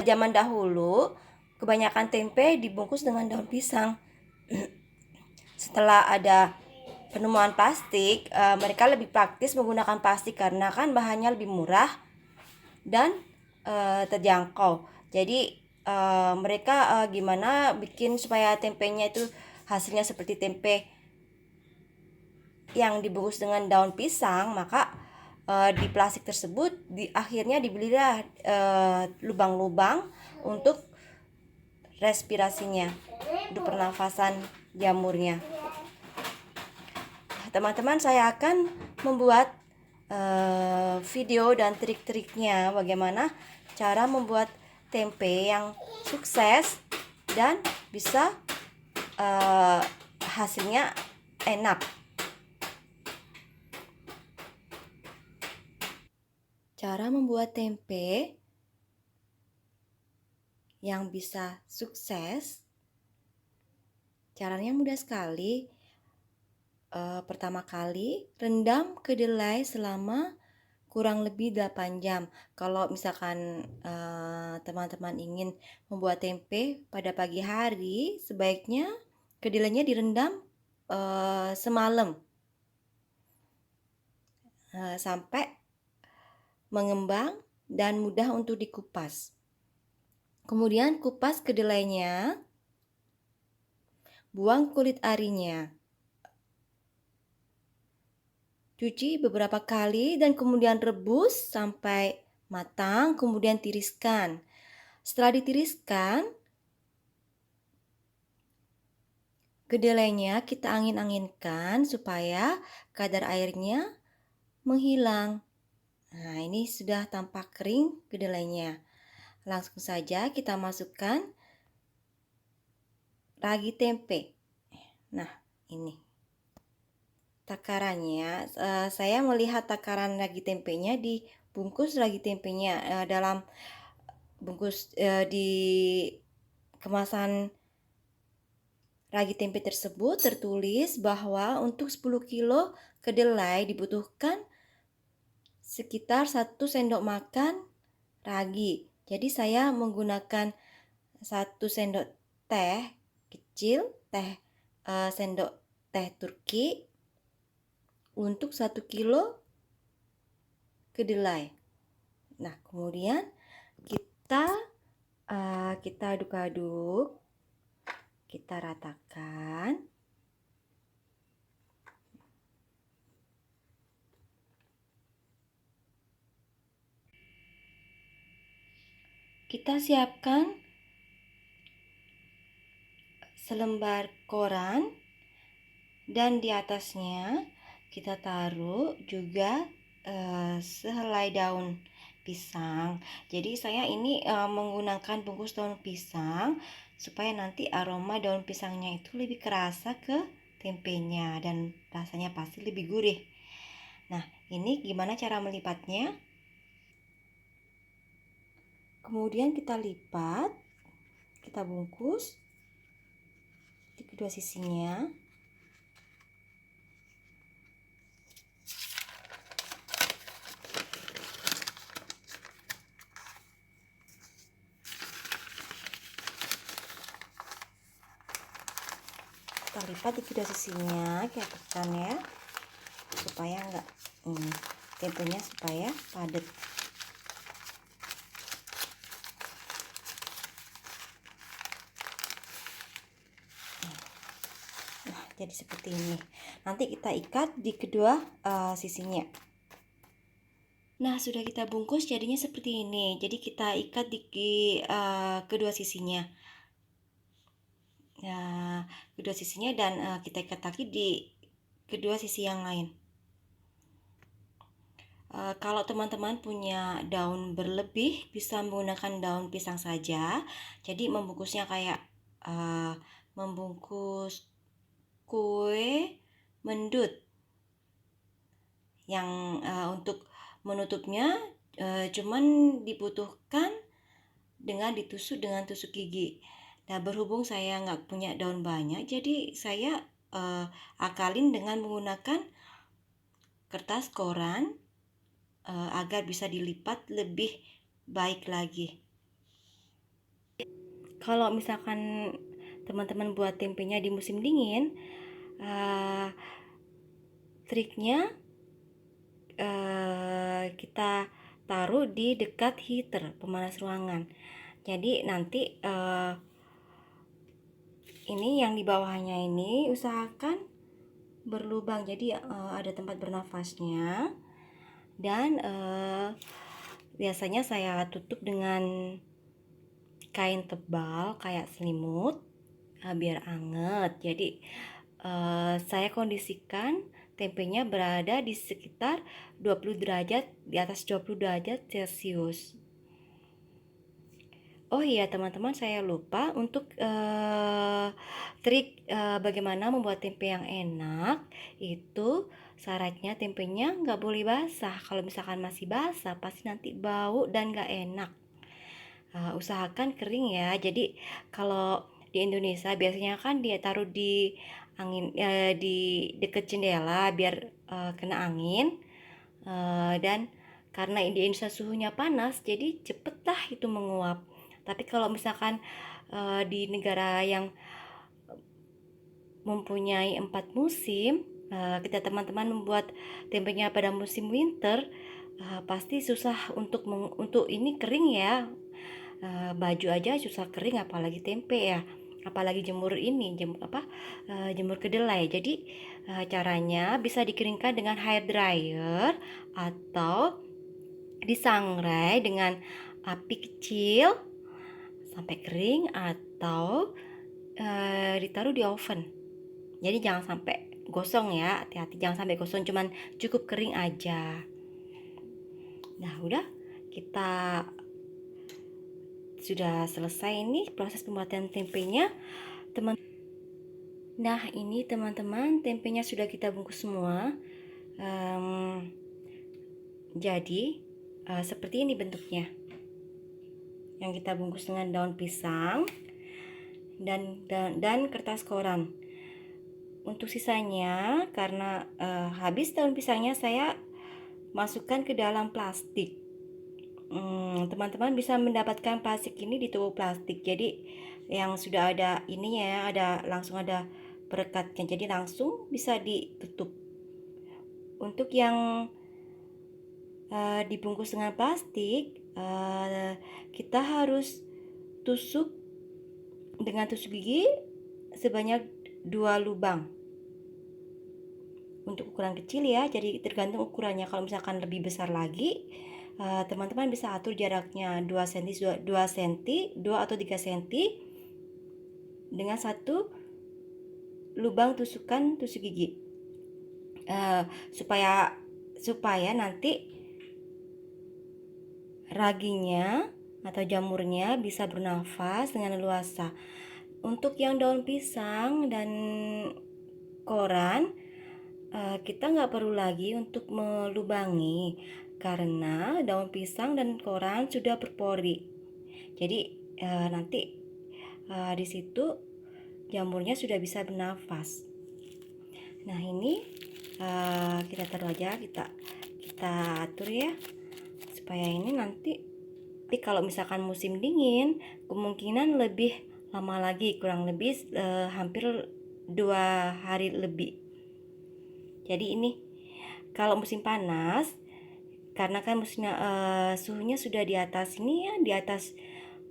zaman dahulu kebanyakan tempe dibungkus dengan daun pisang. Setelah ada penemuan plastik, mereka lebih praktis menggunakan plastik karena kan bahannya lebih murah dan terjangkau. Jadi mereka gimana bikin supaya tempenya itu hasilnya seperti tempe yang dibungkus dengan daun pisang, maka di plastik tersebut akhirnya dibelilah lubang-lubang untuk respirasinya, untuk pernafasan jamurnya. Teman-teman, saya akan membuat video dan trik-triknya bagaimana cara membuat tempe yang sukses dan bisa hasilnya enak. Cara membuat tempe yang bisa sukses, caranya mudah sekali. Pertama kali, rendam kedelai selama kurang lebih 8 jam. Kalau misalkan teman-teman ingin membuat tempe pada pagi hari, sebaiknya kedelainya direndam semalam sampai mengembang dan mudah untuk dikupas. Kemudian kupas kedelainya, buang kulit arinya. Cuci beberapa kali dan kemudian rebus sampai matang, kemudian tiriskan. Setelah ditiriskan, kedelainya kita angin-anginkan supaya kadar airnya menghilang. Nah, ini sudah tampak kering kedelainya. Langsung saja kita masukkan ragi tempe. Nah, ini takarannya. Saya melihat takaran ragi tempenya di bungkus ragi tempenya dalam bungkus di kemasan ragi tempe tersebut tertulis bahwa untuk 10 kilo kedelai dibutuhkan sekitar 1 sendok makan ragi. Jadi saya menggunakan 1 sendok teh kecil, sendok teh Turki untuk 1 kilo kedelai. Nah, kemudian kita aduk-aduk, kita ratakan. Kita siapkan selembar koran dan di atasnya kita taruh juga sehelai daun pisang. Jadi saya ini menggunakan bungkus daun pisang supaya nanti aroma daun pisangnya itu lebih kerasa ke tempenya dan rasanya pasti lebih gurih. Nah, ini gimana cara melipatnya? Kemudian kita lipat, kita bungkus di kedua sisinya. Kita lipat di kedua sisinya, kita tekan ya, supaya enggak tempenya supaya padat. Nah, jadi seperti ini. Nanti kita ikat di kedua sisinya. Nah, sudah kita bungkus jadinya seperti ini. Jadi kita ikat di kedua sisinya. Nah, kedua sisinya dan kita ikat lagi di kedua sisi yang lain. Kalau teman-teman punya daun berlebih, bisa menggunakan daun pisang saja. Jadi membungkusnya kayak membungkus kue mendut. Yang untuk menutupnya cuman dibutuhkan dengan ditusuk dengan tusuk gigi. Nah, berhubung saya nggak punya daun banyak, jadi saya akalin dengan menggunakan kertas koran agar bisa dilipat lebih baik lagi. kalau misalkan teman-teman buat tempenya di musim dingin, triknya kita taruh di dekat heater pemanas ruangan. Jadi nanti ini yang di bawahnya ini usahakan berlubang, jadi ada tempat bernafasnya. Dan biasanya saya tutup dengan kain tebal kayak selimut biar anget. Jadi saya kondisikan tempenya berada di sekitar 20 derajat, di atas 20 derajat Celcius. Oh iya teman-teman, saya lupa untuk trik bagaimana membuat tempe yang enak. Itu syaratnya tempenya nggak boleh basah. Kalau misalkan masih basah pasti nanti bau dan nggak enak. Usahakan kering ya. Jadi kalau di Indonesia biasanya kan dia taruh di angin, di dekat jendela biar kena angin. Dan karena di Indonesia suhunya panas, jadi cepet lah itu menguap. Tapi kalau misalkan di negara yang mempunyai 4 musim, kita teman-teman membuat tempenya pada musim winter, pasti susah untuk ini kering ya. Baju aja susah kering, apalagi tempe ya, apalagi jemur ini, jemur kedelai. Jadi caranya bisa dikeringkan dengan hair dryer atau disangrai dengan api kecil sampai kering, atau ditaruh di oven. Jadi jangan sampai gosong ya, hati-hati jangan sampai gosong, cuman cukup kering aja. Nah udah, kita sudah selesai ini proses pembuatan tempenya teman. Nah ini teman-teman, tempenya sudah kita bungkus semua. Jadi seperti ini bentuknya, yang kita bungkus dengan daun pisang dan kertas koran. Untuk sisanya, karena habis daun pisangnya, saya masukkan ke dalam plastik. Teman-teman bisa mendapatkan plastik ini di toko plastik. Jadi yang sudah ada ininya, langsung ada perekatnya, jadi langsung bisa ditutup. Untuk yang dibungkus dengan plastik, kita harus tusuk dengan tusuk gigi sebanyak 2 lubang. Untuk ukuran kecil ya, jadi tergantung ukurannya. Kalau misalkan lebih besar lagi, teman-teman bisa atur jaraknya 2 cm, 2 cm, 2 atau 3 cm dengan satu lubang tusukan tusuk gigi, supaya nanti raginya atau jamurnya bisa bernafas dengan leluasa. Untuk yang daun pisang dan koran, kita nggak perlu lagi untuk melubangi karena daun pisang dan koran sudah berpori. Jadi nanti di situ jamurnya sudah bisa bernafas. Nah ini kita taruh aja, kita atur ya, supaya ini nanti kalau misalkan musim dingin kemungkinan lebih lama lagi, kurang lebih hampir 2 hari lebih. Jadi ini kalau musim panas, karena kan musimnya suhunya sudah di atas ini ya, di atas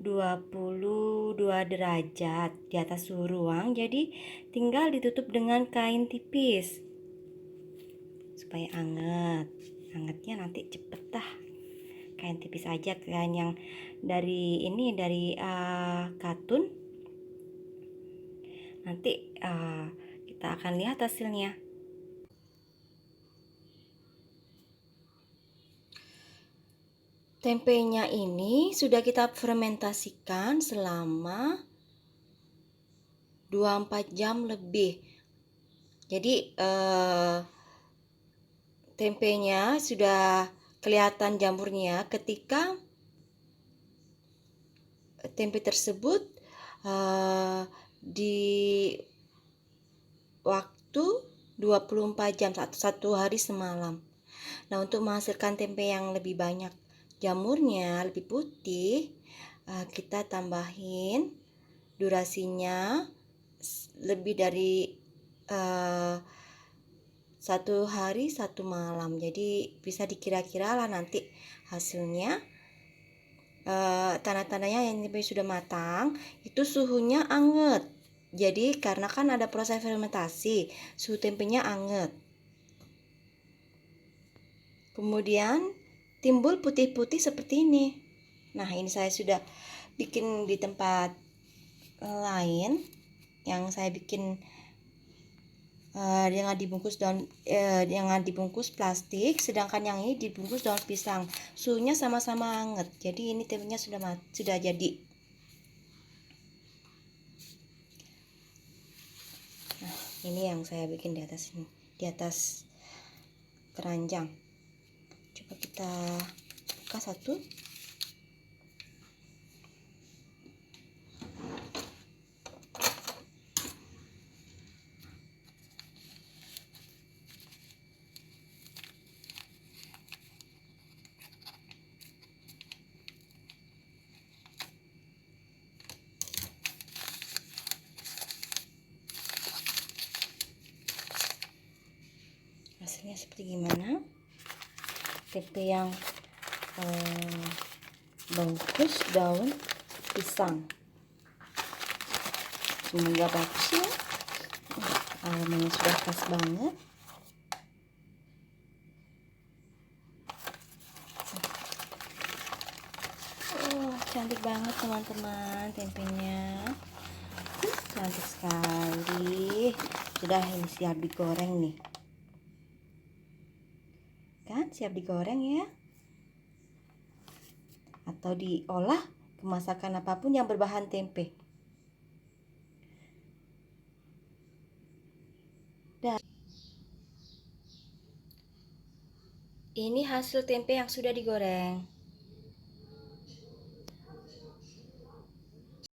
22 derajat, di atas suhu ruang. Jadi tinggal ditutup dengan kain tipis supaya anget. Angetnya nanti cepet dah. Kain tipis aja, kain yang dari katun. Nanti kita akan lihat hasilnya. Tempenya ini sudah kita fermentasikan selama 24 jam lebih. Jadi tempenya sudah kelihatan jamurnya ketika tempe tersebut di waktu 24 jam, satu hari semalam. Nah untuk menghasilkan tempe yang lebih banyak jamurnya, lebih putih, kita tambahin durasinya lebih dari 1 hari 1 malam. Jadi bisa dikira-kira lah nanti hasilnya. Tanda-tandanya yang tempe sudah matang itu suhunya anget. Jadi karena kan ada proses fermentasi, suhu tempenya anget. Kemudian timbul putih-putih seperti ini. Nah, ini saya sudah bikin di tempat lain yang saya bikin dengan dibungkus plastik, sedangkan yang ini dibungkus daun pisang. Suhunya sama-sama hangat. Jadi ini tempenya sudah jadi. Nah, ini yang saya bikin di atas ini, di atas keranjang. Coba kita buka satu. Hasilnya seperti gimana? Tempe yang bungkus daun pisang. Semoga bagus ya. Aromanya sudah pas banget. Cantik banget teman-teman tempenya. Cantik sekali. Sudah, ini siap digoreng nih. Kan siap digoreng ya. Atau diolah ke masakan apapun yang berbahan tempe. Dan ini hasil tempe yang sudah digoreng.